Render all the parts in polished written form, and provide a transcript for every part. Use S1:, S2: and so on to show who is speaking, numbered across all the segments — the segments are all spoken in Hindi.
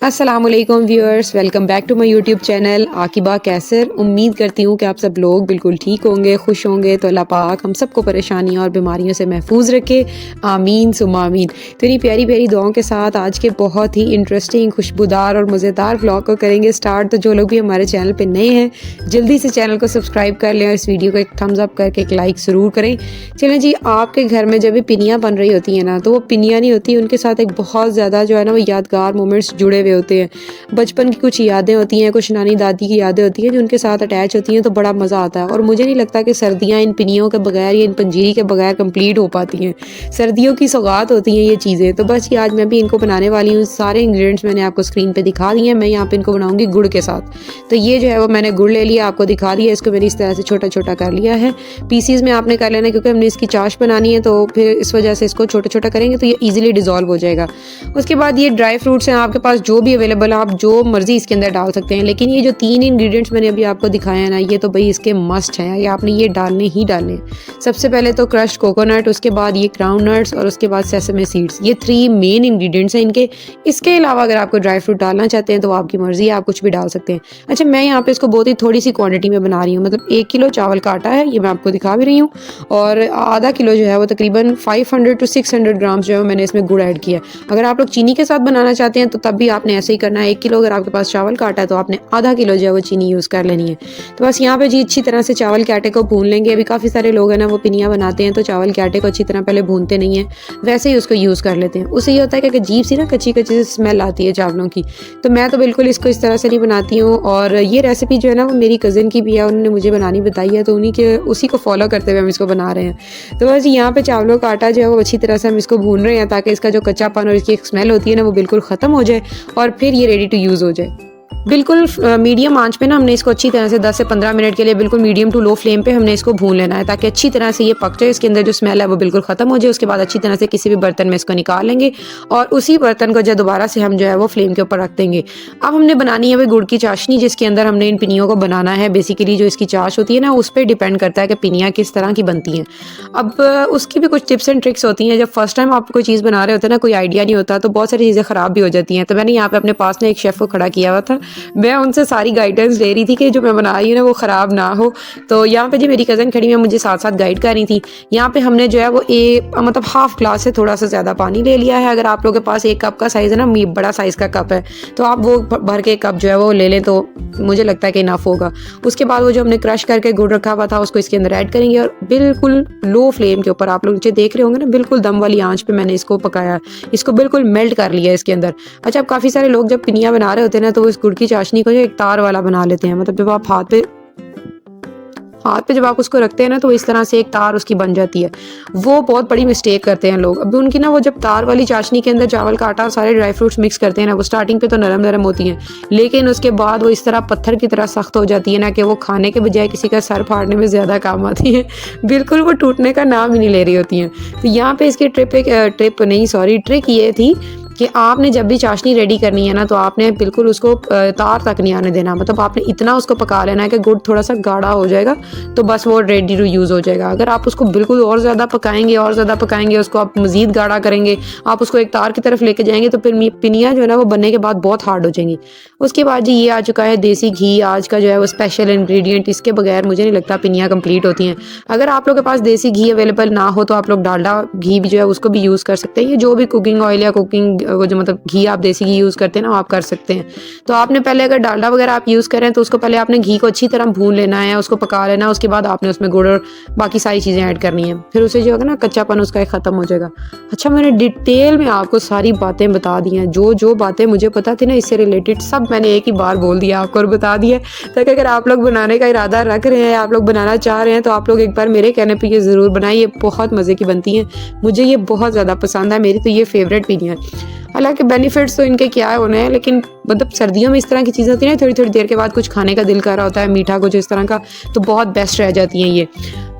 S1: अस्सलामुअलैकुम viewers, welcome back to my YouTube channel Aqiba Kaiser. उम्मीद करती हूँ कि आप सब लोग बिल्कुल ठीक होंगे, खुश होंगे। तो अल्लाह पाक हम सबको परेशानियों और बीमारियों से महफूज रखे, आमीन सुम्मा आमीन। तो इन्हीं प्यारी प्यारी दुआओं के साथ आज के बहुत ही इंटरेस्टिंग, खुशबूदार और मज़ेदार व्लॉग को करेंगे स्टार्ट। तो जो लोग भी हमारे चैनल पर नए हैं जल्दी से चैनल को सब्सक्राइब कर लें और इस वीडियो को एक थम्स अप करके एक लाइक ज़रूर करें। चलें जी, आपके घर में जब भी पिनियाँ बन रही होती हैं ना, तो वो पिनियाँ नहीं होती, उनके साथ एक बहुत ज़्यादा जो है ना वो यादगार मोमेंट्स जुड़े होते हैं। बचपन की कुछ यादें होती हैं, कुछ नानी दादी की यादें होती हैं जो उनके साथ अटैच होती हैं, तो बड़ा मज़ा आता है। और मुझे नहीं लगता कि सर्दियाँ इन पिनियों के बगैर या इन पंजीरी के बगैर कंप्लीट हो पाती हैं। सर्दियों की सौगात होती हैं ये चीज़ें। तो बस ये आज मैं भी इनको बनाने वाली हूँ। सारे इंग्रेडिएंट्स मैंने आपको स्क्रीन पे दिखा दिए हैं। मैं यहाँ पे इनको बनाऊंगी गुड़ के साथ। तो ये जो है वो मैंने गुड़ ले लिया, आपको दिखा दिया। इसको मैंने इस तरह से छोटा छोटा कर लिया है। पीसीज में आपने कर लेना, क्योंकि हमने इसकी चाश बनानी है, तो फिर इस वजह से इसको छोटा छोटा करेंगे तो ये ईजिली डिजॉल्व हो जाएगा। उसके बाद ये ड्राई फ्रूट्स हैं आपके पास जो भी अवेलेबल, आप जो मर्जी इसके अंदर डाल सकते हैं। लेकिन ये जो 3 इंग्रेडिएंट्स मैंने अभी आपको दिखाया है ना, ये तो भाई इसके मस्ट हैं, ये आपने ये डालने ही डालने हैं। सबसे पहले तो क्रश्ड कोकोनट, उसके बाद ये ग्राउंड नट्स और उसके बाद सेसमे सीड्स। ये 3 मेन इंग्रेडिएंट्स हैं इनके। इसके अलावा अगर आपको ड्राई फ्रूट डालना चाहते हैं तो आपकी मर्जी है, आप कुछ भी डाल सकते हैं। अच्छा, मैं यहाँ पे इसको बहुत ही थोड़ी सी क्वांटिटी में बना रही हूँ। मतलब 1 किलो चावल का आटा है, ये मैं आपको दिखा भी रही हूँ। और आधा किलो जो है वो तकरीबन 500 to 600 ग्राम्स जो है मैंने इसमें गुड़ ऐड किया। अगर आप लोग चीनी के साथ बनाना चाहते हैं तो तब भी आपने ऐसे ही करना है। 1 किलो अगर आपके पास चावल का आटा है तो आपने आधा किलो जो है वो चीनी यूज़ कर लेनी है। तो बस यहाँ पे जी अच्छी तरह से चावल के आटे को भून लेंगे। अभी काफ़ी सारे लोग हैं ना वो पिनियाँ बनाते हैं तो चावल के आटे को अच्छी तरह पहले भूनते नहीं हैं, वैसे ही उसको यूज़ कर लेते हैं। उससे ये होता है कि अजीब सी ना कच्ची कच्ची स्मेल आती है चावलों की। तो मैं तो बिल्कुल इसको इस तरह से नहीं बनाती हूँ। और ये रेसिपी जो है ना वो मेरी कज़न की भी है, उन्होंने मुझे बनानी बताई है, तो उसी को फॉलो करते हुए हम इसको बना रहे हैं। तो बस यहाँ पे चावलों का आटा जो है वो अच्छी तरह से हम इसको भून रहे हैं ताकि इसका जो कच्चापन और इसकी एक स्मेल होती है ना वो बिल्कुल ख़त्म हो जाए और फिर ये रेडी टू यूज़ हो जाए। बिल्कुल मीडियम आंच पे ना हमने इसको अच्छी तरह से 10 से 15 मिनट के लिए बिल्कुल मीडियम टू लो फ्लेम पे हमने इसको भून लेना है, ताकि अच्छी तरह से ये पक जाए, इसके अंदर जो स्मेल है वो बिल्कुल ख़त्म हो जाए। उसके बाद अच्छी तरह से किसी भी बर्तन में इसको निकाल लेंगे और उसी बर्तन को जो दोबारा से हम जो है वो फ्लेम के ऊपर रख देंगे। अब हमने बनानी है वो गुड़ की चाशनी, जिसके अंदर हमने इन पिनियों को बनाना है। बेसिकली जो इसकी चाश होती है ना उस पर डिपेंड करता है कि पिनियाँ किस तरह की बनती हैं। अब उसकी भी कुछ टिप्स एंड ट्रिक्स होती हैं। जब फर्स्ट टाइम आप कोई चीज़ बना रहे होते हैं ना, कोई आइडिया नहीं होता, तो बहुत सारी चीज़ें ख़राब भी हो जाती हैं। तो मैंने यहाँ पे अपने पास में एक शेफ़ को खड़ा किया हुआ था, मैं उनसे सारी गाइडेंस ले रही थी कि जो मैं बना रही हूँ ना वो ख़राब ना हो। तो यहाँ पे जी मेरी कज़न खड़ी हुई मुझे साथ साथ गाइड कर रही थी। यहाँ पे हमने जो है वो मतलब हाफ ग्लास से थोड़ा सा ज़्यादा पानी ले लिया है। अगर आप लोगों के पास 1 कप का साइज़ है ना, बड़ा साइज़ का कप है, तो आप वो भर के कप जो है वो ले लें तो मुझे लगता है कि इनफ होगा। उसके बाद वो जो हमने क्रश करके गुड़ रखा हुआ था उसको इसके अंदर ऐड करेंगे और बिल्कुल लो फ्लेम के ऊपर, आप लोग नीचे देख रहे होंगे ना, बिल्कुल दम वाली आंच पे मैंने इसको पकाया, इसको बिल्कुल मेल्ट कर लिया इसके अंदर। अच्छा, अब काफ़ी सारे लोग जब पिनियाँ बना रहे होते हैं ना तो इस गुड़ की चाशनी को जो एक तार वाला बना लेते हैं। मतलब जब आप हाथ पे जब आप उसको रखते हैं ना तो इस तरह से एक तार उसकी बन जाती है। वो बहुत बड़ी मिस्टेक करते हैं लोग। अब उनकी ना वो जब तार वाली चाशनी के अंदर चावल का आटा और सारे ड्राई फ्रूट्स मिक्स करते हैं ना, वो स्टार्टिंग पे तो नरम नरम होती हैं, लेकिन उसके बाद वो इस तरह पत्थर की तरह सख्त हो जाती है ना कि वो खाने के बजाय किसी का सर फाड़ने में ज़्यादा काम आती है। बिल्कुल वो टूटने का नाम ही नहीं ले रही होती हैं। तो यहाँ पे इसकी ट्रिक ये थी कि आपने जब भी चाशनी रेडी करनी है ना तो आपने बिल्कुल उसको तार तक नहीं आने देना। मतलब आपने इतना उसको पका लेना है कि गुड़ थोड़ा सा गाढ़ा हो जाएगा, तो बस वो रेडी टू यूज़ हो जाएगा। अगर आप उसको बिल्कुल और ज़्यादा पकाएंगे, उसको आप मज़ीद गाढ़ा करेंगे, आप उसको एक तार की तरफ लेके जाएंगे तो फिर पिनियाँ जो है ना वो बनने के बाद बहुत हार्ड हो जाएंगी। उसके बाद जी ये आ चुका है देसी घी, आज का जो है वो स्पेशल इंग्रेडिएंट। इसके बगैर मुझे नहीं लगता पिनियाँ कंप्लीट होती हैं। अगर आप लोग के पास देसी घी अवेलेबल ना हो तो आप लोग डालडा घी भी जो है उसको भी यूज़ कर सकते हैं। ये जो भी कुकिंग ऑयल या कुकिंग वो जो मतलब घी आप देसी घी यूज़ करते हैं ना, आप कर सकते हैं। तो आपने पहले अगर डालडा वगैरह आप यूज़ करें तो उसको पहले आपने घी को अच्छी तरह भून लेना है, उसको पका लेना है। उसके बाद आपने उसमें गुड़ और बाकी सारी चीज़ें ऐड करनी है, फिर उसे जो होगा ना कच्चापन उसका ख़त्म हो जाएगा। अच्छा, मैंने डिटेल में आपको सारी बातें बता दी हैं, जो बातें मुझे पता थी ना इससे रिलेटेड सब मैंने एक ही बार बोल दिया आपको और बता दिया, ताकि अगर आप लोग बनाने का इरादा रख रहे हैं, आप लोग बनाना चाह रहे हैं, तो आप लोग एक बार मेरे कहने पर ये ज़रूर बनाएं। ये बहुत मज़े की बनती हैं, मुझे ये बहुत ज़्यादा पसंद है, मेरी तो ये फेवरेट पिनियाँ है। हालांकि बेनिफिट्स तो इनके क्या होने हैं, लेकिन मतलब सर्दियों में इस तरह की चीज़ें होती हैं ना, थोड़ी थोड़ी देर के बाद कुछ खाने का दिल कर रहा होता है, मीठा कुछ इस तरह का, तो बहुत बेस्ट रह जाती हैं ये।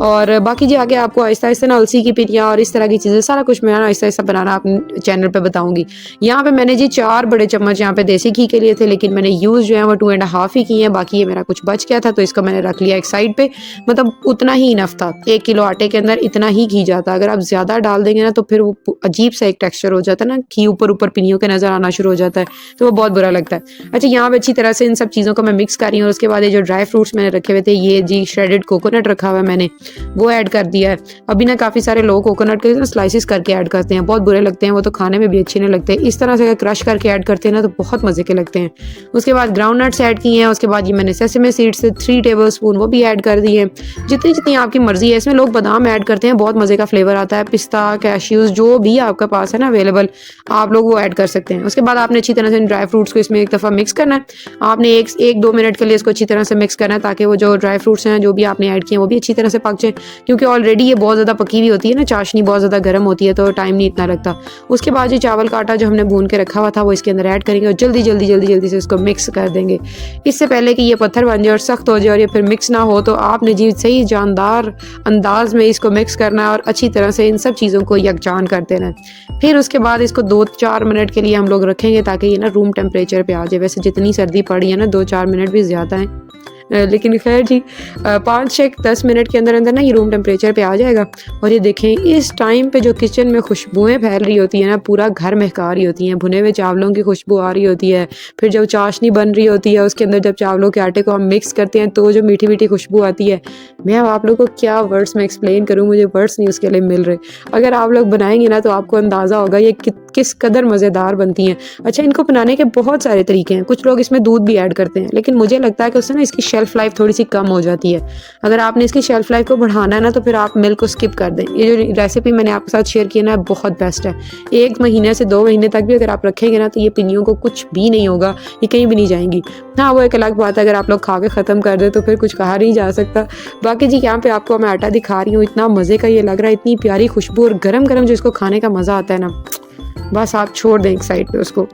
S1: और बाकी जी आगे आपको आहिस्ता आहिस्ता ना अलसी की पिनियाँ और इस तरह की चीज़ें सारा कुछ मैं आहिस्ता आहिस्ता बनाना अपने चैनल पे बताऊंगी। यहाँ पे मैंने जी 4 बड़े चम्मच यहाँ पे देसी घी के लिए थे, लेकिन मैंने यूज़ जो है वो 2.5 ही किए हैं। बाकी ये मेरा कुछ बच गया था तो इसको मैंने रख लिया एक साइड पे। मतलब उतना ही इनफ था, 1 किलो आटे के अंदर इतना ही घी जाता। अगर आप ज़्यादा डाल देंगे ना तो फिर वो अजीब सा एक टेक्स्चर हो जाता है ना, घी ऊपर ऊपर पिनियों के नज़र आना शुरू हो जाता है, तो वो बहुत बुरा लगता है। अच्छा, यहाँ पे अच्छी तरह से इन सब चीज़ों को मैं मिक्स कर रही हूँ और उसके बाद ये जो ड्राई फ्रूट्स मैंने रखे हुए थे, ये जी श्रेडेड कोकोनट रखा हुआ है मैंने, वो ऐड कर दिया है। अभी ना काफ़ी सारे लोग कोकोनट के स्लाइसिस करके ऐड करते हैं, बहुत बुरे लगते हैं वो, तो खाने में भी अच्छे नहीं लगते। इस तरह से अगर क्रश करके ऐड करते हैं ना तो बहुत मज़े के लगते हैं। उसके बाद ग्राउंड नट्स ऐड किए हैं, उसके बाद ये मैंने सेसमे सीड्स से 3 टेबल स्पून वो भी ऐड कर दिए हैं। जितनी जितनी आपकी मर्जी है, इसमें लोग बादाम ऐड करते हैं, बहुत मज़े का फ्लेवर आता है। पिस्ता, कैश्यूज़ जो भी आपके पास है ना अवेलेबल, आप लोग वो ऐड कर सकते हैं। उसके बाद आपने अच्छी तरह से इन ड्राई फ्रूट्स को इसमें एक दफ़ा मिक्स करना है। आपने एक 2 मिनट के लिए इसको अच्छी तरह से मिक्स करना है ताकि वो जो ड्राई फ्रूट्स हैं जो भी आपने ऐड किए हैं वो भी अच्छी तरह से पक जाए, क्योंकि ऑलरेडी ये बहुत ज़्यादा पकी हुई होती है ना, चाशनी बहुत ज़्यादा गर्म होती है तो टाइम नहीं इतना लगता। उसके बाद ये चावल का आटा जो हमने भून के रखा हुआ था वो इसके अंदर ऐड करेंगे और जल्दी से इसको मिक्स कर देंगे। इससे पहले कि ये पत्थर बन जाए और सख्त हो जाए और ये फिर मिक्स ना हो, तो आपने जी सही जानदार अंदाज में इसको मिक्स करना है और अच्छी तरह से इन सब चीज़ों को यकजान कर देना है। फिर उसके बाद इसको 2-4 मिनट के लिए हम लोग रखेंगे ताकि ये ना रूम टेम्परेचर पे आ जाए। वैसे जितनी सर्दी पड़ी है ना 2-4 मिनट भी ज़्यादा है, लेकिन खैर जी 5 से 10 मिनट के अंदर अंदर ना ये रूम टेम्परेचर पे आ जाएगा। और ये देखें, इस टाइम पे जो किचन में खुशबुएं फैल रही होती है ना, पूरा घर महका रही होती हैं, भुने हुए चावलों की खुशबू आ रही होती है। फिर जब चाशनी बन रही होती है उसके अंदर जब चावलों के आटे को हम मिक्स करते हैं तो जो मीठी मीठी खुशबू आती है, मैं आप लोगों को क्या वर्ड्स में एक्सप्लेन करूँ, मुझे वर्ड्स नहीं उसके लिए मिल रहे। अगर आप लोग बनाएंगे ना तो आपको अंदाज़ा होगा ये किस कदर मज़ेदार बनती हैं। अच्छा, इनको बनाने के बहुत सारे तरीके हैं, कुछ लोग इसमें दूध भी ऐड करते हैं, लेकिन मुझे लगता है कि उससे ना इसकी शेल्फ लाइफ थोड़ी सी कम हो जाती है। अगर आपने इसकी शेल्फ लाइफ को बढ़ाना है ना तो फिर आप मिल्क को स्किप कर दें। ये जो रेसिपी मैंने आपके साथ शेयर की है ना, बहुत बेस्ट है। 1 महीने से 2 महीने तक भी अगर आप रखेंगे ना तो ये पिन्नियों को कुछ भी नहीं होगा, ये कहीं भी नहीं जाएंगी। हाँ, वो एक अलग बात है अगर आप लोग खा के ख़त्म कर दें तो फिर कुछ कहा नहीं जा सकता। बाकी जी यहाँ पे आपको मैं आटा दिखा रही हूँ, इतना मज़े का ये लग रहा है, इतनी प्यारी खुशबू और गरम गरम जो इसको खाने का मज़ा आता है ना, बस आप छोड़ दें एक साइड पे उसको।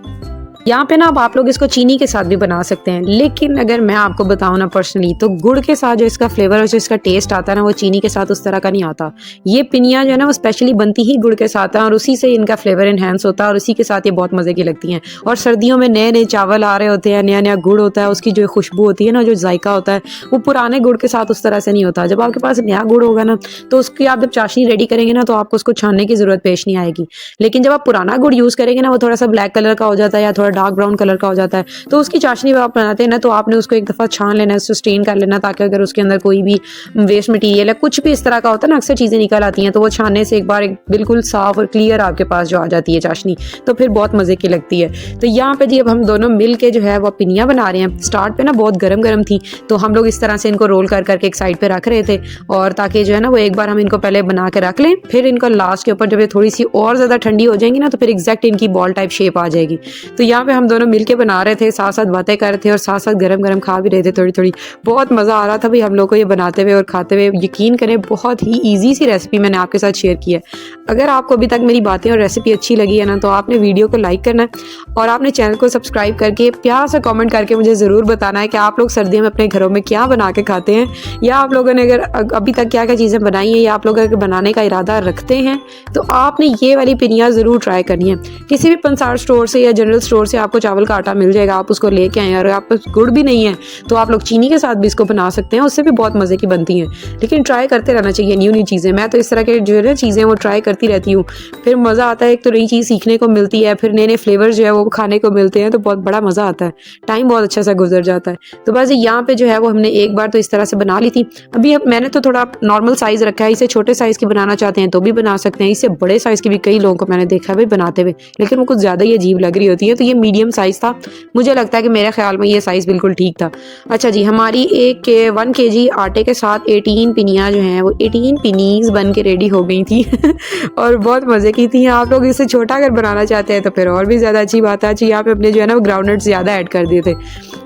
S1: यहाँ पे ना अब आप लोग इसको चीनी के साथ भी बना सकते हैं, लेकिन अगर मैं आपको बताऊँ ना पर्सनली, तो गुड़ के साथ जो इसका फ्लेवर और जो इसका टेस्ट आता है ना वो चीनी के साथ उस तरह का नहीं आता। ये पिनिया जो है ना वो स्पेशली बनती ही गुड़ के साथ है और उसी से इनका फ्लेवर इन्हेंस होता है और उसी के साथ ये बहुत मज़े की लगती हैं। और सर्दियों में नए नए चावल आ रहे होते हैं, नया नया गुड़ होता है, उसकी जो खुशबू होती है ना, जो जायका होता है, वो पुराने गुड़ के साथ उस तरह से नहीं होता। जब आपके पास नया गुड़ होगा ना तो उसकी आप जब चाशनी रेडी करेंगे ना तो आपको उसको छानने की ज़रूरत पेश नहीं आएगी। लेकिन जब आप पुराना गुड़ यूज़ करेंगे ना वो थोड़ा सा ब्लैक कलर का हो जाता है या थोड़ा डार्क ब्राउन कलर का हो जाता है, तो उसकी चाशनी जब आप बनाते हैं ना तो आपने उसको एक दफ़ा छान लेना है, उसको स्ट्रेन कर लेना, ताकि अगर उसके अंदर कोई भी वेस्ट मटेरियल है, कुछ भी इस तरह का होता है ना, अक्सर चीज़ें निकल आती हैं, तो वो छानने से एक बार एक बिल्कुल साफ़ और क्लियर आपके पास जो आ जाती है चाशनी, तो फिर बहुत मज़े की लगती है। तो यहाँ पे जी अब हम दोनों मिल के जो है वो पिनिया बना रहे हैं। स्टार्ट पे ना बहुत गरम गरम थी तो हम लोग इस तरह से इनको रोल कर करके एक साइड पे रख रहे थे, और ताकि जो है ना वो एक बार हम इनको पहले बना के रख लें, फिर इनको लास्ट के ऊपर जब ये थोड़ी सी और ज़्यादा ठंडी हो जाएंगी ना तो फिर एग्जैक्ट इनकी बॉल टाइप शेप आ जाएगी। तो यहाँ पे हम दोनों मिल के बना रहे थे, साथ साथ बातें कर रहे थे और साथ साथ गरम गरम खा भी रहे थे थोड़ी थोड़ी। बहुत मज़ा आ रहा था भाई हम लोग को ये बनाते हुए और खाते हुए। यकीन करें बहुत ही ईजी सी रेसिपी मैंने आपके साथ शेयर की है। अगर आपको अभी तक मेरी बातें और रेसिपी अच्छी लगी है ना तो आपने वीडियो को लाइक करना है और आपने चैनल को सब्सक्राइब करके प्यार से कमेंट करके मुझे ज़रूर बताना है कि आप लोग सर्दियों में अपने घरों में क्या बना के खाते हैं, या आप लोगों ने अगर अभी तक क्या क्या चीज़ें बनाई हैं या आप लोग अगर बनाने का इरादा रखते हैं तो आपने ये वाली पिनिया ज़रूर ट्राई करनी है। किसी भी पंसार स्टोर से या जनरल स्टोर से आपको चावल का आटा मिल जाएगा, आप उसको लेके आएँ। और आप गुड़ भी नहीं है तो आप लोग चीनी के साथ भी इसको बना सकते हैं, उससे भी बहुत मज़े की बनती हैं। लेकिन ट्राई करते रहना चाहिए न्यू चीज़ें। मैं तो इस तरह के जो है ना चीज़ें वो ट्राई करती रहती हूँ, फिर मज़ा आता है। एक तो नई चीज़ सीखने को मिलती है, फिर नए नए फ्लेवर जो है वो खाने को मिलते हैं, तो बहुत बड़ा मज़ा आता है, टाइम बहुत अच्छा सा गुजर जाता है। तो बस यहाँ पे जो है वो हमने एक बार तो इस तरह से बना ली थी। अभी मैंने तो थोड़ा नॉर्मल साइज़ रखा है, इसे छोटे साइज़ की बनाना चाहते हैं तो भी बना सकते हैं। इससे बड़े साइज़ की भी कई लोगों को मैंने देखा है भाई बनाते हुए, लेकिन वो कुछ ज़्यादा ही अजीब लग रही होती है। तो ये मीडियम साइज़ था, मुझे लगता है कि मेरे ख्याल में ये साइज़ बिल्कुल ठीक था। अच्छा जी, हमारी 1 kg आटे के साथ 18 पिनिया जो हैं वो 18 पिनीज बन के रेडी हो गई थी और बहुत मज़े की थी। आप लोग इससे छोटा अगर बनाना चाहते हैं तो फिर और भी ज़्यादा अच्छी बात है। अच्छी यहाँ पे अपने जो है ना वो ग्राउंड नट्स ज़्यादा ऐड कर दिए थे,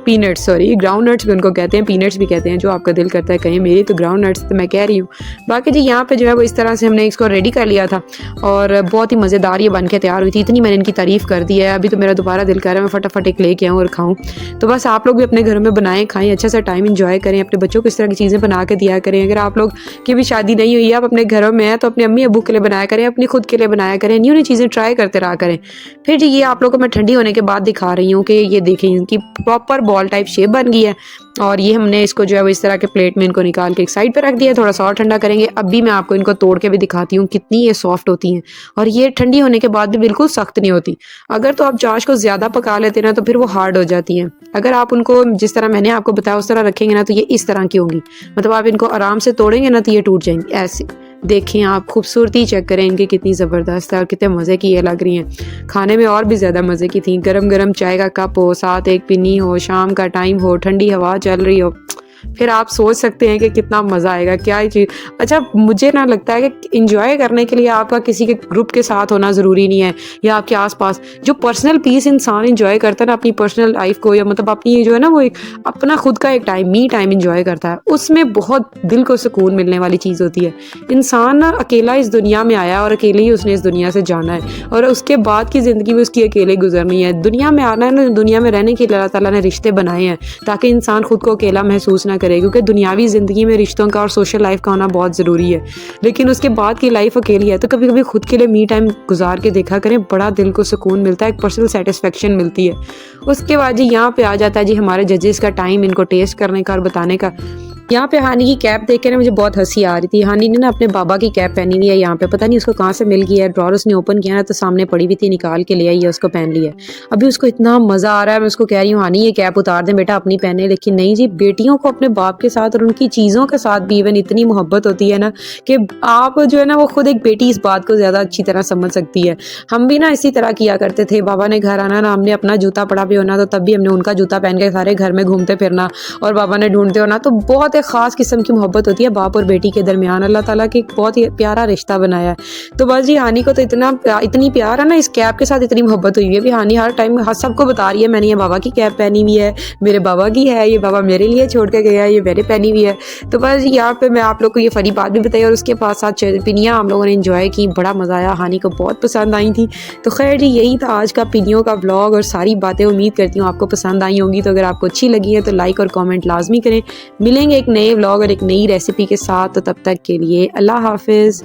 S1: पीनट्स, सॉरी ग्राउंड नट्स भी उनको कहते हैं, पीनट्स भी कहते हैं, जो आपका दिल करता है कहीं। मेरी तो ग्राउंड नट्स तो मैं कह रही हूँ। बाकी जी यहाँ पे जो है वो इस तरह से हमने इसको रेडी कर लिया था और बहुत ही मज़ेदार ये बन के तैयार हुई थी। इतनी मैंने इनकी तारीफ़ कर दी है, अभी तो मेरा दोबारा दिल कर रहा है मैं फटाफट एक लेके आऊँ और खाऊँ। तो बस आप लोग भी अपने घरों में बनाएं, खाएं, अच्छा सा टाइम इंजॉय करें, अपने बच्चों को इस तरह की चीज़ें बना के दिया करें। अगर आप लोग की भी शादी नहीं हुई है, आप अपने घरों में हैं तो अपने अम्मी अबू के लिए बनाया करें, अपनी खुद के लिए बनाया करें, न्यू चीज़ें ट्राई करते रहा करें। फिर जी ये आप लोग को मैं ठंडी होने के बाद दिखा रही हूँ कि ये देखें इनकी प्रॉपर बॉल टाइप शेप बन गई है। और ये हमने इसको जो है वो इस तरह के प्लेट में इनको निकाल के एक साइड पे रख दिया, थोड़ा सा और ठंडा करेंगे। अभी मैं आपको इनको तोड़ के भी दिखाती हूँ कितनी ये सॉफ्ट होती हैं, और ये ठंडी होने के बाद भी बिल्कुल सख्त नहीं होती। अगर तो आप चाश को ज़्यादा पका लेते ना तो फिर वो हार्ड हो जाती हैं। अगर आप उनको जिस तरह मैंने आपको बताया उस तरह रखेंगे ना तो ये इस तरह की होंगी, मतलब आप इनको आराम से तोड़ेंगे ना तो ये टूट जाएंगी ऐसे। देखें आप, खूबसूरती चेक करें इनकी कितनी ज़बरदस्त है और कितने मज़े की ये लग रही हैं। खाने में और भी ज़्यादा मज़े की थी। गरम गरम चाय का कप हो, साथ एक पिन्नी हो, शाम का टाइम हो, ठंडी हवा चल रही हो, फिर आप सोच सकते हैं कि कितना मज़ा आएगा। क्या ही चीज़। अच्छा, मुझे ना लगता है कि इंजॉय करने के लिए आपका किसी के ग्रुप के साथ होना ज़रूरी नहीं है या आपके आसपास। जो पर्सनल पीस इंसान इंजॉय करता है ना अपनी पर्सनल लाइफ को, या मतलब अपनी ये जो है ना वो एक अपना खुद का एक टाइम, मी टाइम इंजॉय करता है, उसमें बहुत दिल को सुकून मिलने वाली चीज़ होती है। इंसान ना अकेला इस दुनिया में आया और अकेले ही उसने इस दुनिया से जाना है, और उसके बाद की ज़िंदगी भी उसकी अकेले गुजरनी है। दुनिया में आना है ना, दुनिया में रहने के लिए अल्लाह ताला ने रिश्ते बनाए हैं ताकि इंसान खुद को अकेला महसूस ना करे, क्योंकि दुनियावी ज़िंदगी में रिश्तों का और सोशल लाइफ का होना बहुत ज़रूरी है। लेकिन उसके बाद की लाइफ अकेली है, तो कभी कभी खुद के लिए मी टाइम गुजार के देखा करें, बड़ा दिल को सुकून मिलता है, एक पर्सनल सेटिस्फेक्शन मिलती है। उसके बाद जी यहाँ पे आ जाता है जी हमारे जजेस का टाइम इनको टेस्ट करने का और बताने का। यहाँ पे हानी की कैप देख के ना मुझे बहुत हंसी आ रही थी। हानी ने ना अपने बाबा की कैप पहनी हुई है यहाँ पे, पता नहीं उसको कहाँ से मिल गई है। ड्रॉर उसने ओपन किया ना तो सामने पड़ी हुई थी, निकाल के ले आई है, उसको पहन लिया। अभी उसको इतना मज़ा आ रहा है, मैं उसको कह रही हूँ हानी ये कैप उतार दें बेटा अपनी पहने, लेकिन नहीं जी, बेटियों को अपने बाप के साथ और उनकी चीज़ों के साथ भी इवन इतनी मोहब्बत होती है ना कि आप जो है ना वो खुद एक बेटी इस बात को ज़्यादा अच्छी तरह समझ सकती है। हम भी ना इसी तरह किया करते थे। बाबा ने घर आना ना, हमने अपना जूता पड़ा भी होना तो तब भी हमने उनका जूता पहन के सारे घर में घूमते फिरना, और बाबा ने ढूंढते होना। तो बहुत एक ख़ास किस्म की मोहब्बत होती है बाप और बेटी के दरमियान। अल्लाह ताला की एक बहुत ही प्यारा रिश्ता बनाया है। तो बस जी हानी को तो इतनी प्यार है ना इस कैप के साथ, इतनी मोहब्बत हुई है भी हानी हर टाइम सबको बता रही है मैंने ये बाबा की कैप पहनी हुई है, मेरे बाबा की है, ये बाबा मेरे लिए छोड़ के गया है, ये मैंने पहनी हुई है। तो बस यहाँ पे मैं आप लोग को ये फनी बात भी बताई और उसके साथ पिनियाँ हम लोगों ने इंजॉय की, बड़ा मज़ा आया, हानी को बहुत पसंद आई थी। तो खैर जी यही था आज का पिनियों का व्लॉग और सारी बातें। उम्मीद करती हूँ आपको पसंद आई होंगी। तो अगर आपको अच्छी लगी है तो लाइक और कॉमेंट लाजमी करें। मिलेंगे एक नए व्लॉग और एक नई रेसिपी के साथ, तो तब तक के लिए अल्लाह हाफिज़।